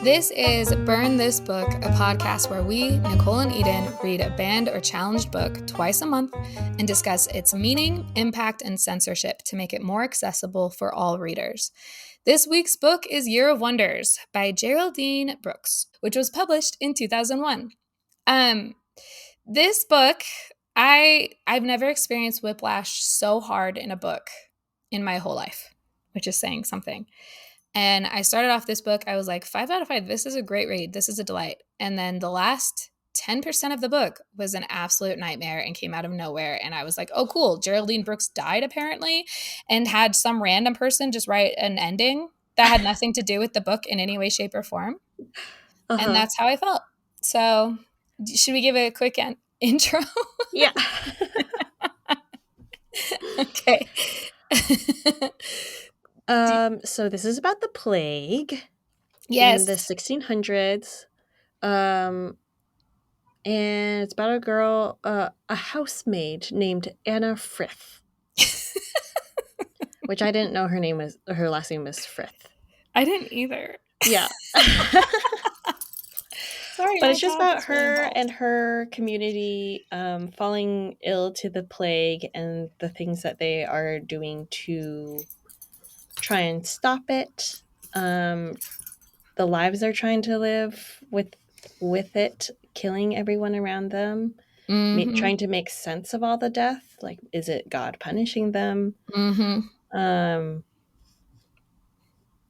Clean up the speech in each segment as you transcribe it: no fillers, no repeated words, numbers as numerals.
This is Burn This Book, a podcast where we, Nicole and Eden, read a banned or challenged book twice a month and discuss its meaning, impact, and censorship to make it more accessible for all readers. This week's book is Year of Wonders by Geraldine Brookes, which was published in 2001. This book, I've never experienced whiplash so hard in a book in my whole life, which is saying something. And I started off this book, I was like, 5 out of 5, this is a great read. This is a delight. And then the last 10% of the book was an absolute nightmare and came out of nowhere. And I was like, oh, cool. Geraldine Brookes died apparently and had some random person just write an ending that had nothing to do with the book in any way, shape, or form. And that's how I felt. So should we give it a quick intro? Yeah. Okay. So this is about the plague. Yes. In the 1600s. And it's about a girl, a housemaid named Anna Frith. Which I didn't know her last name was Frith. I didn't either. Yeah. Sorry, but it's just about her and her community falling ill to the plague and the things that they are doing to try and stop it. The lives they're trying to live with it, killing everyone around them, trying to make sense of all the death. Like, is it God punishing them?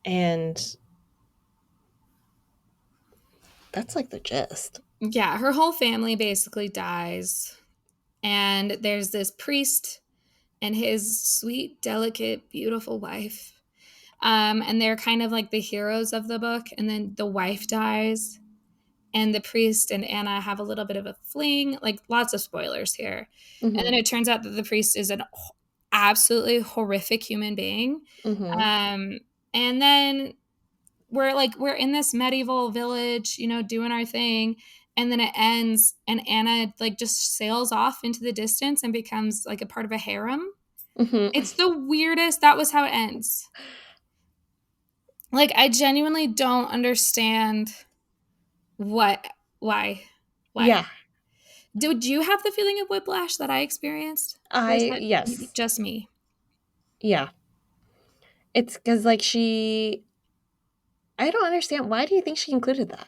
And that's like the gist. Yeah, her whole family basically dies. And there's this priest and his sweet, delicate, beautiful wife. And they're kind of like the heroes of the book. And then the wife dies. And the priest and Anna have a little bit of a fling. Like, lots of spoilers here. And then it turns out that the priest is an absolutely horrific human being. And then we're in this medieval village, doing our thing. And then it ends and Anna just sails off into the distance and becomes like a part of a harem. It's the weirdest. That was how it ends. Like, I genuinely don't understand why. Yeah. Did you have the feeling of whiplash that I experienced? Yes. Just me. Yeah. It's because I don't understand. Why do you think she included that?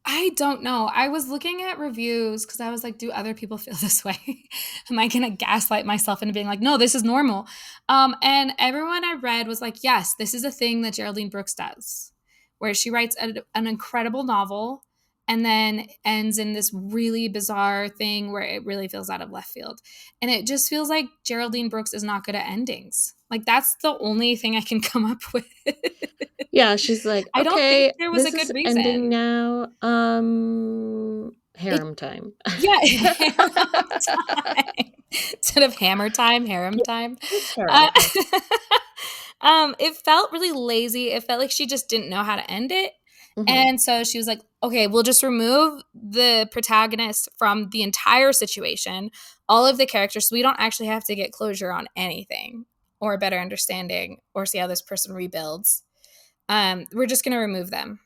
I don't know. I was looking at reviews because I was like, do other people feel this way? Am I going to gaslight myself into being like, no, this is normal? And everyone I read was like, yes, this is a thing that Geraldine Brookes does, where she writes an incredible novel and then ends in this really bizarre thing where it really feels out of left field. And it just feels like Geraldine Brookes is not good at endings. Like, that's the only thing I can come up with. Yeah, she's like, okay, I don't think there was a good reason. Ending now. Harem time. Yeah, harem time. Instead of hammer time, harem time. It felt really lazy. It felt like she just didn't know how to end it. And so she was like, okay, we'll just remove the protagonist from the entire situation, all of the characters, so we don't actually have to get closure on anything or a better understanding or see how this person rebuilds. We're just going to remove them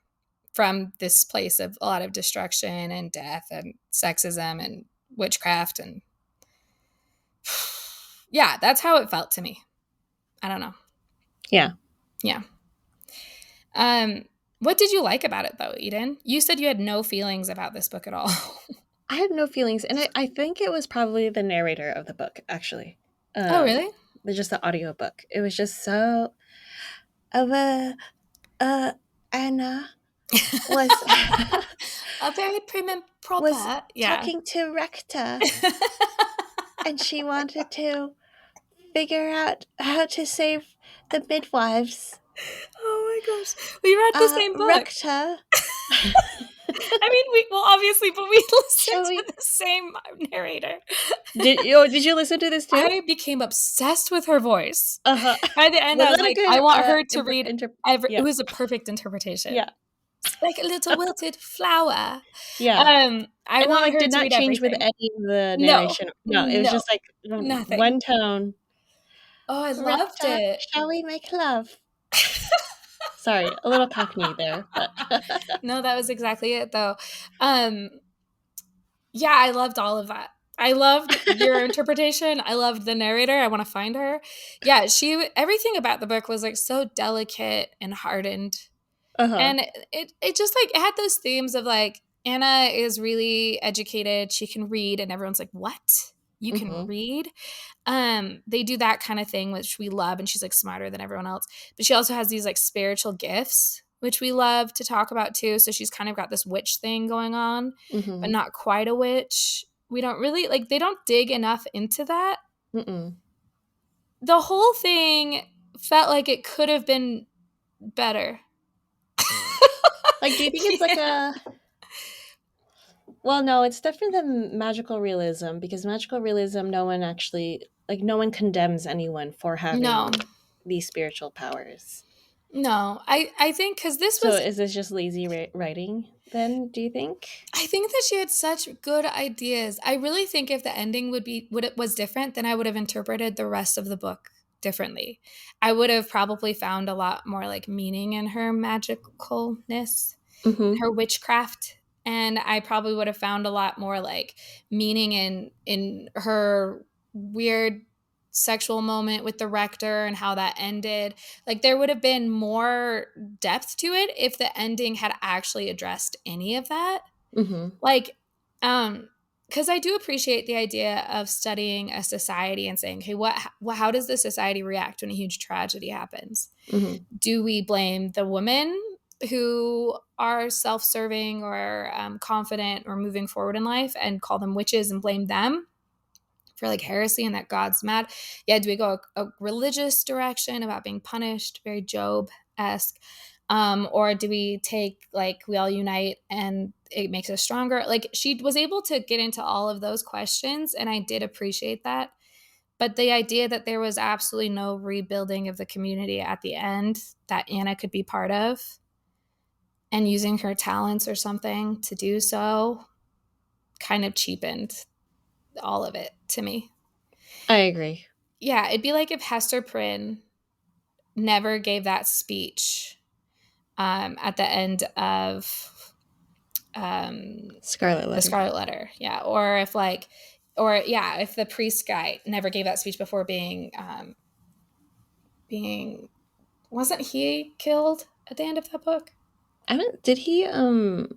from this place of a lot of destruction and death and sexism and witchcraft. And yeah, that's how it felt to me. I don't know. Yeah. What did you like about it, though, Eden? You said you had no feelings about this book at all. I had no feelings, and I think it was probably the narrator of the book, actually. Oh, really? Just the audio book. It was just so... Anna was... a very prim and proper. Was talking to Rector, and she wanted to figure out how to save the midwives. Oh my gosh. We read the same book. Rector. I mean, obviously, but we listened to the same narrator. Did you listen to this too? I became obsessed with her voice. By the end, I was like, I want her to read. It was a perfect interpretation. Yeah. Like a little wilted flower. Yeah. I want her did to not read change everything. with any of the narration. No, it was just like nothing. One tone. Oh, I loved it. Shall we make love? Sorry, a little cockney there. But. No, that was exactly it though. Um, yeah, I loved all of that. I loved your interpretation. I loved the narrator. I want to find her. Yeah, she everything about the book was like so delicate and hardened. Uh-huh. And it just like it had those themes of like Anna is really educated, she can read, and everyone's like, "What? You can Mhm. read?" They do that kind of thing, which we love, and she's like smarter than everyone else. But she also has these like spiritual gifts, which we love to talk about too. So she's kind of got this witch thing going on, but Mhm. not quite a witch. We don't really like they don't dig enough into that. Mm-mm. The whole thing felt like it could have been better. Like, do you think it's like Yeah. a well, no, it's different than magical realism because magical realism, no one actually like no one condemns anyone for No. having these spiritual powers. No, I think because this So was, is this just lazy writing then, do you think? I think that she had such good ideas. I really think if the ending would it was different, then I would have interpreted the rest of the book differently. I would have probably found a lot more like meaning in her magicalness, Mhm. her witchcraft, and I probably would have found a lot more like meaning in her weird sexual moment with the rector and how that ended. Like there would have been more depth to it if the ending had actually addressed any of that. Mhm. Like because I do appreciate the idea of studying a society and saying, "Okay, how does the society react when a huge tragedy happens? Mhm. Do we blame the women who are self-serving or confident or moving forward in life and call them witches and blame them for like heresy and that God's mad? Yeah, do we go a religious direction about being punished, very Job esque? Or do we take like we all unite and it makes us stronger? Like she was able to get into all of those questions, and I did appreciate that. But the idea that there was absolutely no rebuilding of the community at the end that Anna could be part of and using her talents or something to do so kind of cheapened all of it to me. I agree. Yeah, it'd be like if Hester Prynne never gave that speech at the end of Scarlet the Letter. Scarlet Letter. Yeah, or if like, or yeah, if the priest guy never gave that speech before being wasn't he killed at the end of that book? I haven't did he Admit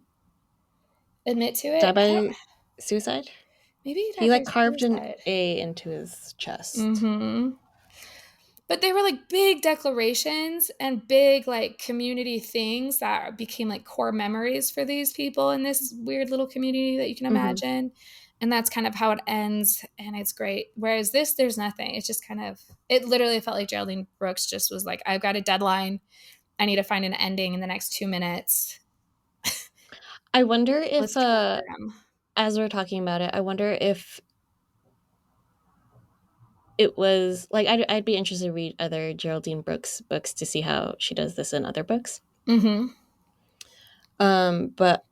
to die it. I don't. by suicide? Maybe he He died by like carved an suicide. A into his chest. Mm-hmm. But they were like big declarations and big like community things that became like core memories for these people in this weird little community that you can Mhm. imagine. And that's kind of how it ends. And it's great. Whereas this, there's nothing. It's just kind of, it literally felt like Geraldine Brooks just was like, I've got a deadline. I need to find an ending in the next 2 minutes. I wonder if Let's torture him. as we're talking about it, I wonder if it was like I'd be interested to read other Geraldine Brooks books to see how she does this in other books. Mm-hmm. But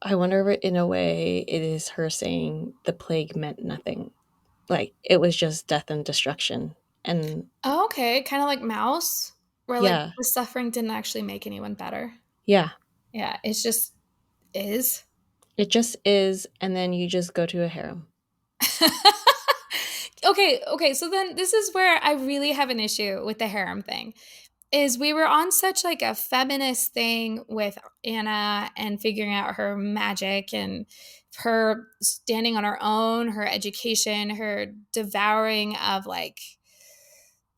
I wonder if in a way it is her saying the plague meant nothing. Like it was just death and destruction. And Oh, okay. Kind of like Mouse, where like yeah, the suffering didn't actually make anyone better. yeah, Yeah. It's just is. it just is. And then you just go to a harem. Okay, so then this is where I really have an issue with the harem thing. Is we were on such like a feminist thing with Anna and figuring out her magic and her standing on her own, her education, her devouring of like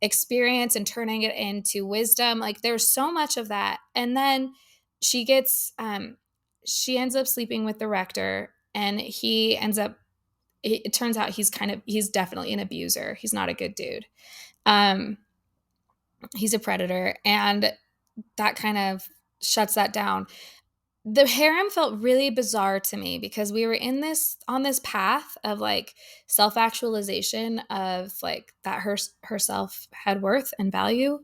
experience and turning it into wisdom. Like there's so much of that. And then she gets she ends up sleeping with the rector, and he ends up it turns out he's definitely an abuser. He's not a good dude. Um, he's a predator, and that kind of shuts that down. The harem felt really bizarre to me because we were in this on this path of like self-actualization of like that herself had worth and value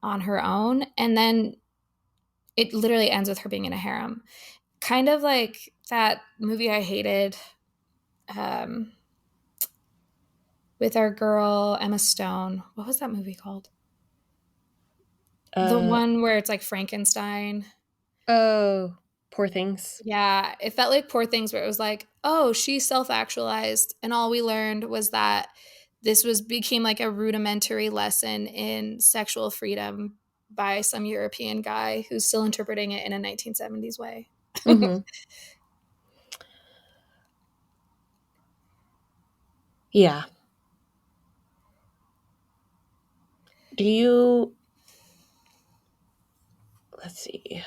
on her own, and then it literally ends with her being in a harem. Kind of like that movie I hated, um, with our girl Emma Stone. What was that movie called? The Uh one where it's like Frankenstein. oh, Poor Things. Yeah, it felt like Poor Things where it was like, oh, she self-actualized and all we learned was that this was became like a rudimentary lesson in sexual freedom by some European guy who's still interpreting it in a 1970s way. Mm-hmm. Yeah. Do you let's see.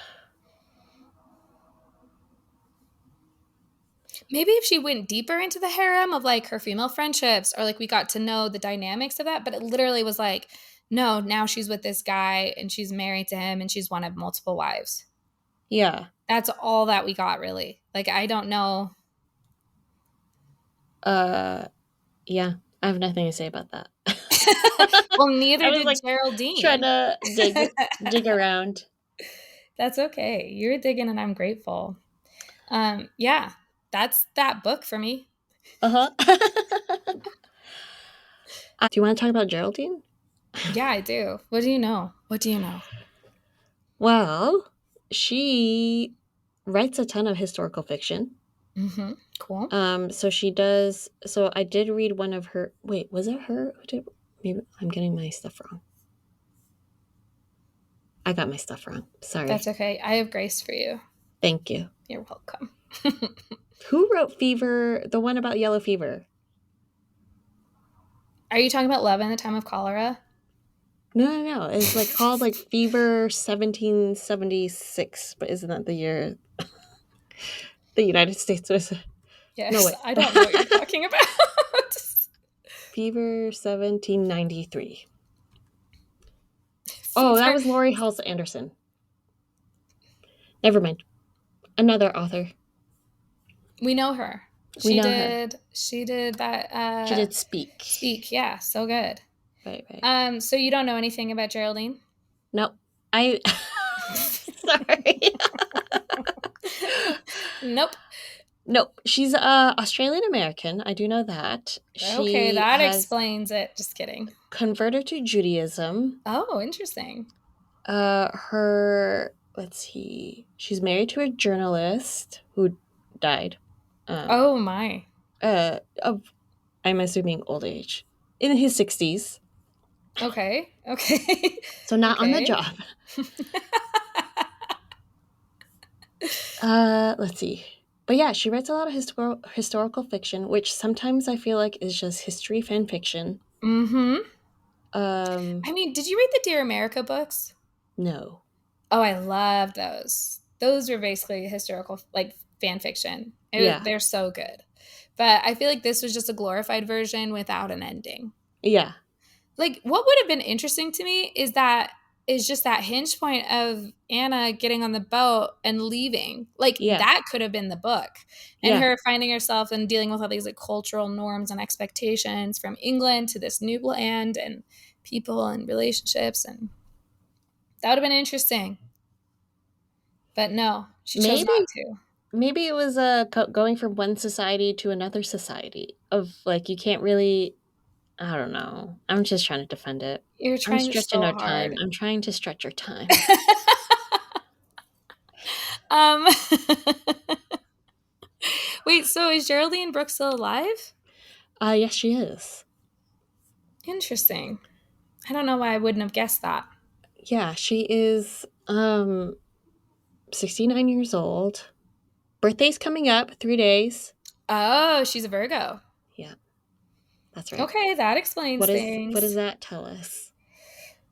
Maybe if she went deeper into the harem of like her female friendships or like we got to know the dynamics of that, but it literally was like, no, now she's with this guy and she's married to him and she's one of multiple wives. Yeah. That's all that we got really. Like I don't know. Uh yeah. I have nothing to say about that. Well, I neither was did like trying Geraldine. to dig around. That's okay. You're digging and I'm grateful. Yeah, that's that book for me. Uh-huh. Do you want to talk about Geraldine? Yeah, I do. What do you know? What do you know? Well, she writes a ton of historical fiction. Mm-hmm. Cool. So she does. So I did read one of her. Wait, was it her? Who did? Maybe I'm getting my stuff wrong. I got my stuff wrong. That's Sorry. okay. I have grace for you. Thank you. You're welcome. Who wrote Fever? The one about yellow fever? Are you talking about Love in the Time of Cholera? No, no, no. It's like called like Fever 1776, but isn't that the year the United States was? No, Yes, wait. I don't know what you're talking about. Fever 1793. Oh, that Fever. was Laurie Halse Anderson. Never mind. Another author. We know her. We She know her. did. She did that. She did Speak. Speak. Yeah, so good. Right, right. So you don't know anything about Geraldine? Nope. I. Sorry. Nope. Nope. She's Australian American. I do know that. Okay, She that has explains it. Just kidding. converted to Judaism. Oh, interesting. Her. Let's see. She's married to a journalist who died. Um. Oh my. Of I'm assuming old age, in his 60s. Okay. Okay. So not on the Okay. job. Let's see. But yeah, she writes a lot of historical fiction, which sometimes I feel like is just history fan fiction. Mm-hmm. Um, I mean, did you read the Dear America books? no. Oh, I love those. Those were basically historical, like fan fiction. Yeah. They're so good. But I feel like this was just a glorified version without an ending. Yeah. Like, what would have been interesting to me is just that hinge point of Anna getting on the boat and leaving. Like, Yeah. that could have been the book. And Yeah. her finding herself and dealing with all these like cultural norms and expectations from England to this new land and people and relationships. And that would have been interesting. But no, she chose not Maybe to. maybe it was going from one society to another society of like you can't really. I don't know. I'm just trying to defend it. You're I'm trying stretching so our time. hard. I'm trying to stretch our time. um, wait, so is Geraldine Brooks still alive? Yes, she is. Interesting. I don't know why I wouldn't have guessed that. Yeah, she is 69 years old. Birthday's coming up, 3 days. Oh, she's a Virgo. Yeah, that's right. Okay, that explains What does things. that tell us?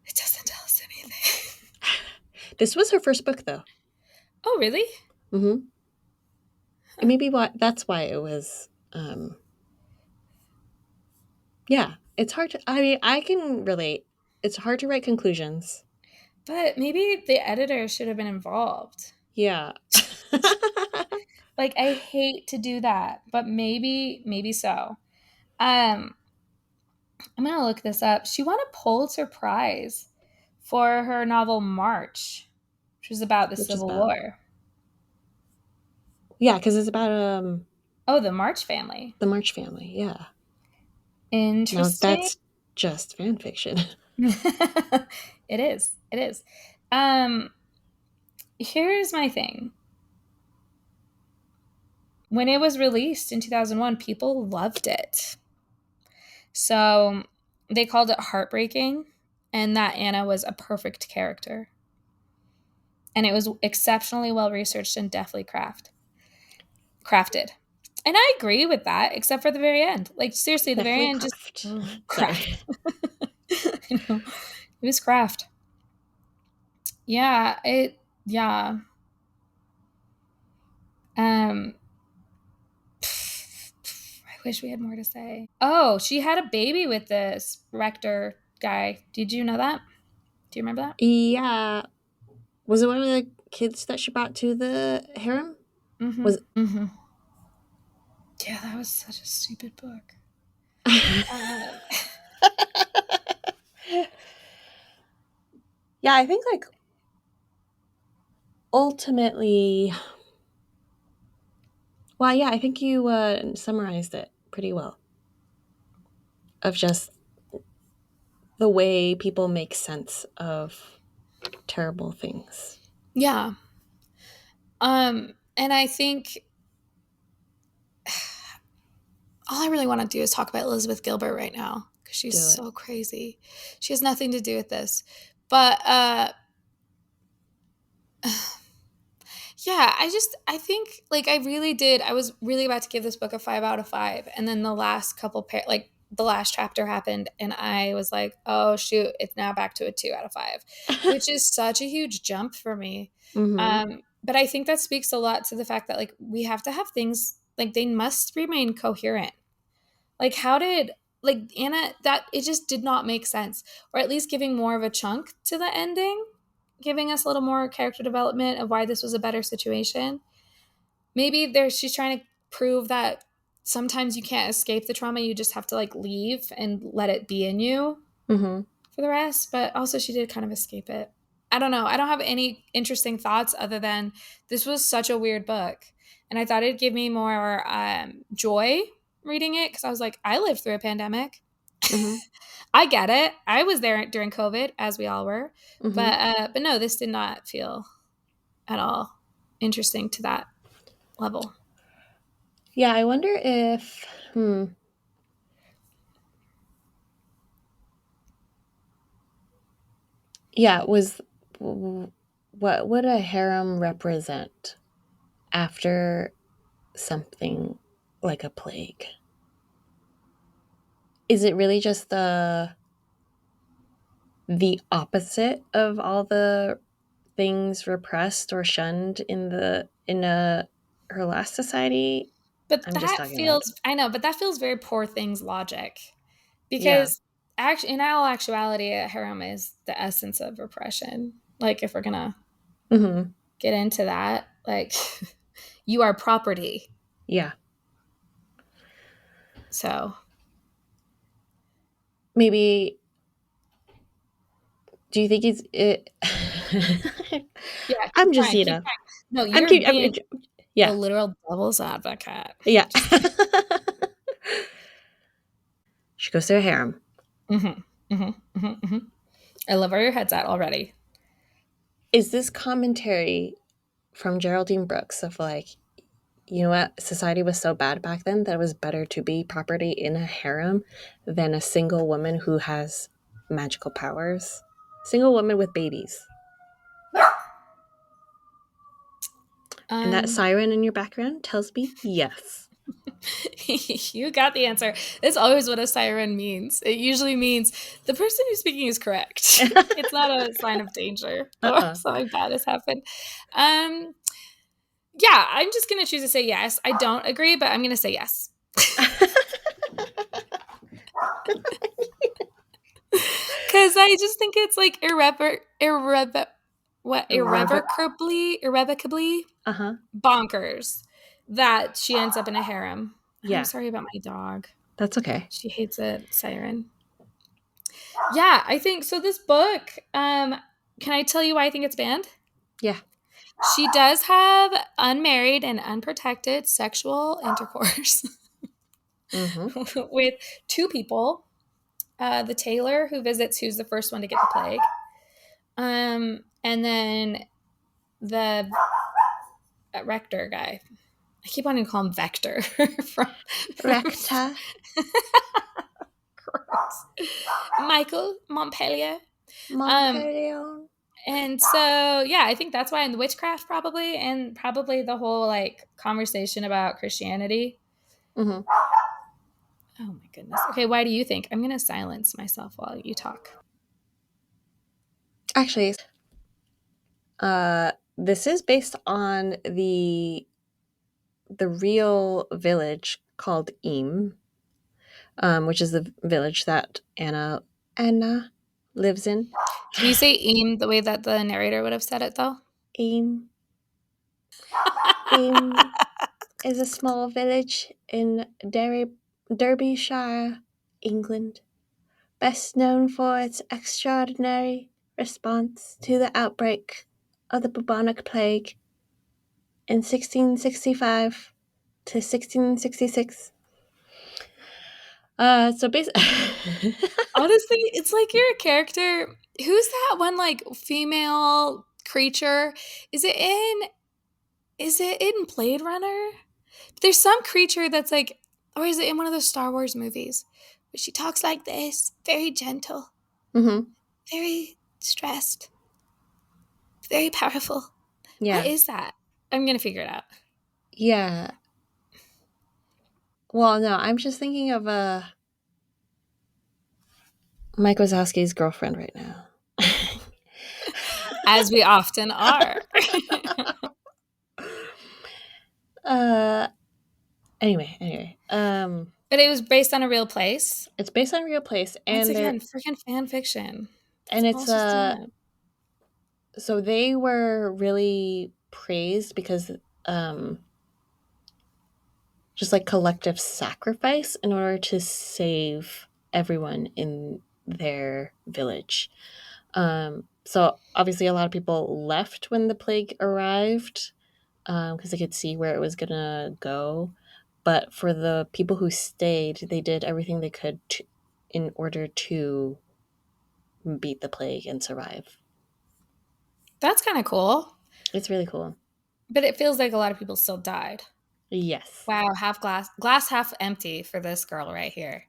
It doesn't tell us anything. This was her first book though. Oh, really? Mhm. And maybe that's why it was yeah, it's hard to I mean, I can relate. It's hard to write conclusions. But maybe the editor should have been involved. Yeah. Like I hate to do that, but maybe so. Um I'm going to look this up. She won a Pulitzer Prize for her novel March, which was about the Which is Civil about War. yeah, because it's about Oh, the March family. the March family. Yeah. Now Interesting. that's just fan fiction. It is. It is. Um, Here's my thing. When it was released in 2001, people loved it. So they called it heartbreaking, and that Anna was a perfect character. And it was exceptionally well researched and deftly crafted. And I agree with that, except for the very end. Like, seriously, the very Definitely end just craft. Sorry. craft. You know, it was craft. Yeah. Um, I wish we had more to say. Oh, she had a baby with this rector guy. Did you know that? Do you remember that? Yeah. Was it one of the kids that she brought to the harem? Mm-hmm. Was Mm-hmm. Yeah, that was such a stupid book. Um, Yeah, I think like ultimately, well, yeah, I think you summarized it pretty well of just the way people make sense of terrible things. yeah. And I think all I really want to do is talk about Elizabeth Gilbert right now because she's Do it. so crazy. She has nothing to do with this. But yeah, I think like I really did. I was really about to give this book a 5 out of 5. And then the last like the last chapter happened. And I was like, oh, shoot, it's now back to a 2 out of 5, which is such a huge jump for me. Mm-hmm. But I think that speaks a lot to the fact that like we have to have things like they must remain coherent. Like, how did, like, Anna, that it just did not make sense. Or at least giving more of a chunk to the ending, giving us a little more character development of why this was a better situation. Maybe she's trying to prove that sometimes you can't escape the trauma. You just have to, like, leave and let it be in you Mm-hmm. for the rest. But also, she did kind of escape it. I don't know. I don't have any interesting thoughts other than this was such a weird book. And I thought it'd give me more joy reading it because I was like, I lived through a pandemic. Mm-hmm. I get it. I was there during COVID, as we all were. Mm-hmm. But no, this did not feel at all interesting to that level. Yeah, I wonder if yeah, was what would a harem represent after something like a plague? Is it really just the opposite of all the things repressed or shunned in a her last society? But I'm just that talking about. feels, I know, but that feels very poor things logic. Yeah. Because in all actuality, a harem is the essence of repression. Like, if we're going to Mm-hmm. get into that, like, you are property. Yeah. So, Maybe. Do you think it's it? yeah, I'm keep just trying, keep trying. No, I'm you're keep being the yeah, literal devil's advocate. yeah. Just kidding. She goes to a harem. Mm-hmm, mm-hmm, mm-hmm, mm-hmm. I love where your head's at already. Is this commentary from Geraldine Brooks of like, you know what, society was so bad back then that it was better to be property in a harem than a single woman who has magical powers? Single woman with babies. And that Um, siren in your background tells me yes. you got the answer. That's always what a siren means. It usually means the person who's speaking is correct. It's not a sign of danger or Uh-uh. something bad has happened. Um, yeah, I'm just gonna choose to say yes. I don't agree, but I'm gonna say yes. Because I just think it's like Irrever- irrevocably uh-huh. bonkers that she ends up in a harem. And I'm Yeah, sorry about my dog. that's okay. She hates a siren. Yeah, I think so. This book, can I tell you why I think it's banned? Yeah. She does have unmarried and unprotected sexual intercourse Mm-hmm. with two people. The tailor who visits, who's the first one to get the plague, And then the rector guy. I keep wanting to call him Vector from Recta. Gross. Michael Montpellier. Um, Montpellier. and so yeah, I think that's why in the witchcraft probably, and probably the whole like conversation about Christianity. Mm-hmm. Oh my goodness. Okay, why do you think? I'm gonna silence myself while you talk. Actually, this is based on the real village called Eam, which is the village that Anna lives in. Can you say "eam" the way that the narrator would have said it though? Eam. Eam is a small village in Derbyshire, England, best known for its extraordinary response to the outbreak of the bubonic plague in 1665 to 1666. So basically, Honestly, it's like you're a character. Who's that one like female creature? Is it in is it in Blade Runner? There's some creature that's like, or is it in one of the Star Wars movies where she talks like this, very gentle, hmm, very stressed, very powerful. What yeah, is that? I'm gonna figure it out. yeah. Well, no, I'm just thinking of Mike Wazowski's girlfriend right now. As we often are. uh, anyway, But it was based on a real place. it's based on a real place, Once and again, freaking fan fiction. That's and all it's she's doing. so they were really praised because um just like collective sacrifice in order to save everyone in their village. So obviously a lot of people left when the plague arrived because they could see where it was gonna go. But for the people who stayed, they did everything they could in order to beat the plague and survive. That's kind of cool. It's really cool. But it feels like a lot of people still died. Yes. Wow, half glass half empty for this girl right here.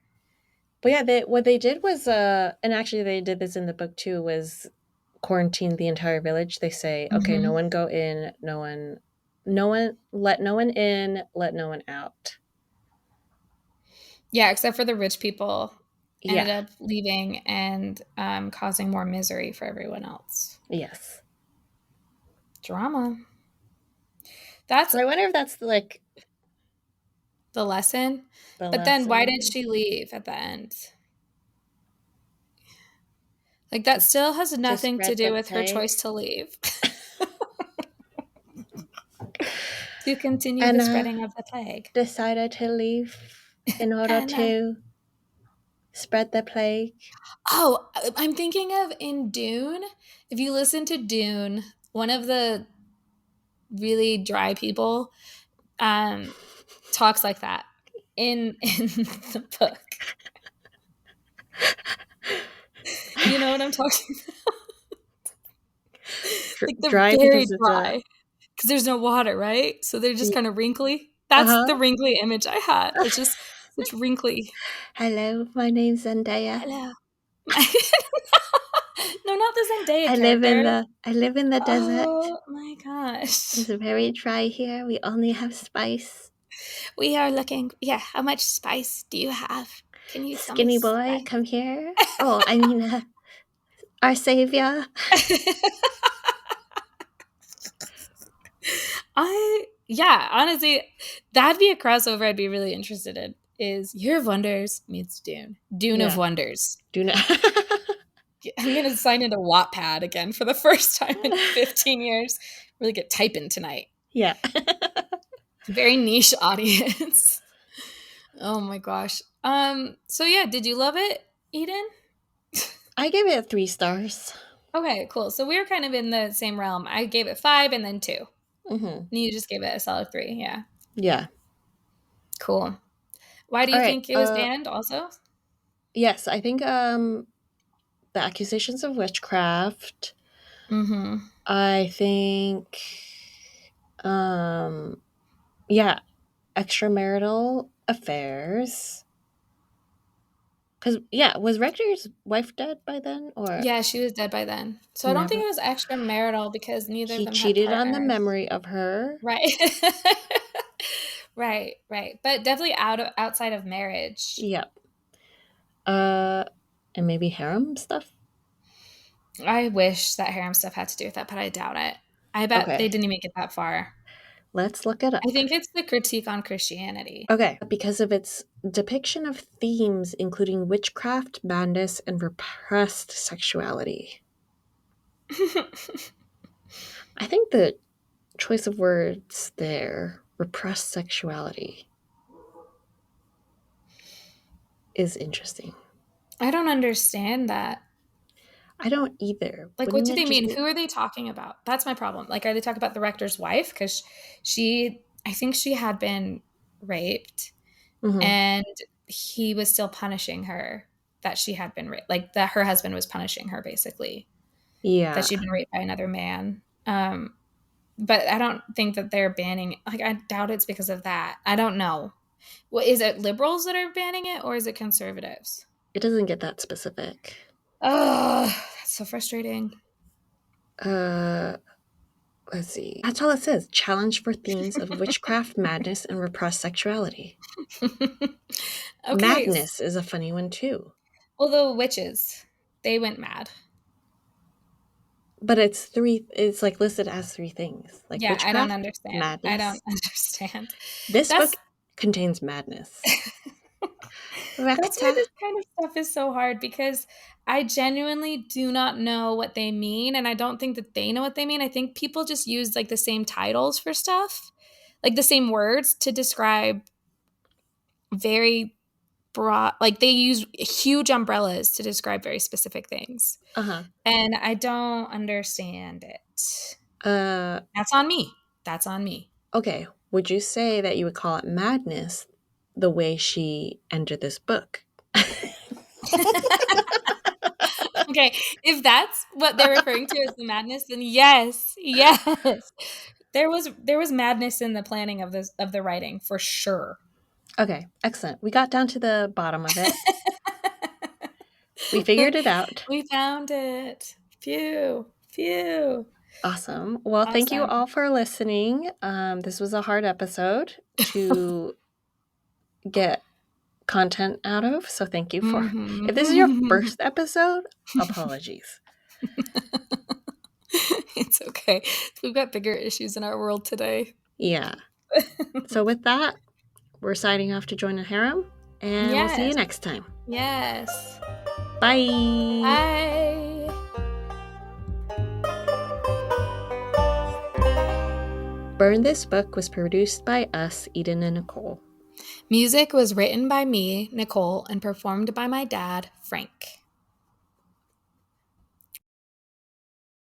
But yeah, what they did was, and actually they did this in the book too, was quarantine the entire village. They say, okay, no Hmm. one go in, let no one in, let no one out. Yeah, except for the rich people ended Yeah. up leaving and causing more misery for everyone else. Yes. Drama. That's So I wonder if that's like the lesson. the But then why did lesson she leave at the end? Like that to still has to nothing to spread do the with her plague. choice to leave. To continue the Anna spreading of the plague. decided to leave in order And to spread the plague. oh, I'm thinking of in Dune. If you listen to Dune, one of the really dry people um, talks like that in the book. You know what I'm talking about? Like they're Dry very because it's a dry because there's no water, right? So they're just yeah. kind of wrinkly. Uh That's the huh. wrinkly image I had. It's just such wrinkly. Hello, my name's Zendaya. Hello. No, not the Zendaya character. I live in the desert. Oh my gosh. It's very dry here. We only have spice. We are looking. Yeah, how much spice do you have? Can you tell me Skinny boy, spice? come here. Oh, I mean, our savior. Yeah, honestly, that'd be a crossover I'd be really interested in. Is Year of Wonders meets Dune. Dune of Yeah. Wonders. Do not. I'm gonna sign into Wattpad again for the first time in 15 years. Really get typing tonight. Yeah. Very niche audience. Oh my gosh. So yeah, did you love it, Eden? I gave it 3 stars. Okay, cool. So we were kind of in the same realm. I gave it 5 and then 2. Mm-hmm. And you just gave it a solid 3. Yeah. Yeah. Cool. Why do All you right. think it was banned also? Yes, I think the accusations of witchcraft, Mm-hmm. I think, yeah, extramarital affairs. Because, yeah, was Rector's wife dead by then? Or Yeah, she was dead by then. So I don't think never? it was extramarital because neither of He them had cheated on the partners. memory of her. Right. Right, right. But definitely outside of marriage. Yep. Uh, and maybe harem stuff? I wish that harem stuff had to do with that, but I doubt it. I bet they Okay. didn't even get that far. Let's look it I up. think it's the critique on Christianity. Okay. Because of its depiction of themes including witchcraft, madness, and repressed sexuality. I think the choice of words there, repressed sexuality, is interesting. I don't understand that. I don't either. Like, what Wouldn't do it they just mean? be? Who are they talking about? That's my problem. Like, are they talking about the rector's wife? Because I think she had been raped Hmm. and he was still punishing her that she had been raped. Like, that her husband was punishing her, basically, that Yeah. she'd been raped by another man. But I don't think that they're banning, like, I doubt it's because of that. I don't know. Well, is it liberals that are banning it or is it conservatives? It doesn't get that specific. Oh, that's so frustrating. Uh, let's see. That's all it says. Challenge for themes of witchcraft, madness, and repressed sexuality. Okay. Madness is a funny one too. Well, the witches, they went mad. But it's three, it's like listed as three things like Yeah, I don't witchcraft, understand. I don't madness. understand. This That's book contains madness. that's why Recta. this kind of stuff is so hard because I genuinely do not know what they mean and I don't think that they know what they mean. I think people just use like the same titles for stuff, like the same words to describe very broad, like they use huge umbrellas to describe very specific things. Uh huh. And I don't understand it. Uh, That's on me. That's on me. okay. Would you say that you would call it madness the way she ended this book? Okay, if that's what they're referring to as the madness, then yes, yes. There was madness in the planning of this of the writing for sure. Okay, excellent. We got down to the bottom of it. We figured it out. We found it. Phew. Phew. Awesome. Well, thank you Awesome. all for listening. This was a hard episode to get content out of. So thank you for. If this is your Mhm. first episode, apologies. It's okay. We've got bigger issues in our world today. Yeah. So with that, we're signing off to join a harem, and we'll see you Yes. next time. Yes. Bye. Bye. Burn This Book was produced by us, Eden and Nicole. Music was written by me, Nicole, and performed by my dad, Frank.